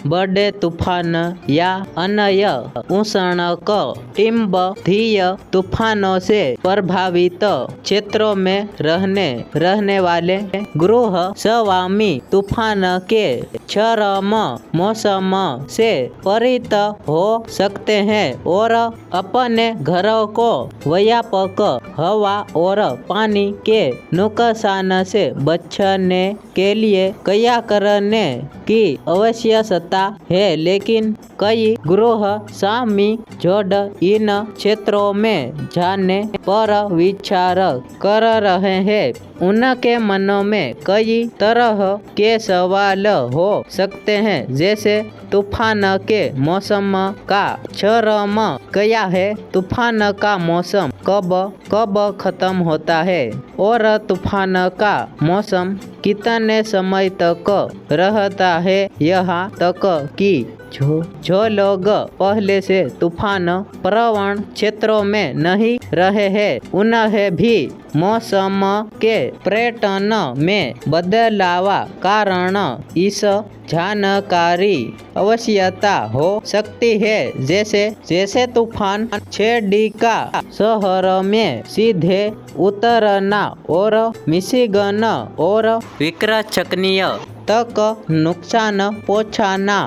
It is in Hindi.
बड़े तूफान या अन्य उष्णक तिब्बतीय तूफानों से प्रभावित क्षेत्रों में रहने वाले गृह स्वामी तूफान के चरम मौसम से परिचित हो सकते हैं और अपने घरों को व्यापक हवा और पानी के नुकसान से बचने के लिए क्या करने की आवश्यकता है। लेकिन कई गृह स्वामी जोड़ इन क्षेत्रों में जाने पर विचार कर रहे हैं। उनके मनों में कई तरह के सवाल हो सकते हैं, जैसे तूफान के मौसम का चरम क्या है, तूफान का मौसम कब खत्म होता है और तूफान का मौसम कितने समय तक रहता है। यहाँ तक कि जो लोग पहले से तूफान प्रवण क्षेत्रों में नहीं रहे हैं, उन्हें भी मौसम के पैटर्न में बदलाव कारण इस जानकारी आवश्यकता हो सकती है। जैसे तूफान छेड़ी का शहर में सीधे उतरना और मिशिगन और विक्रचकनीय तक नुकसान पहुंचाना।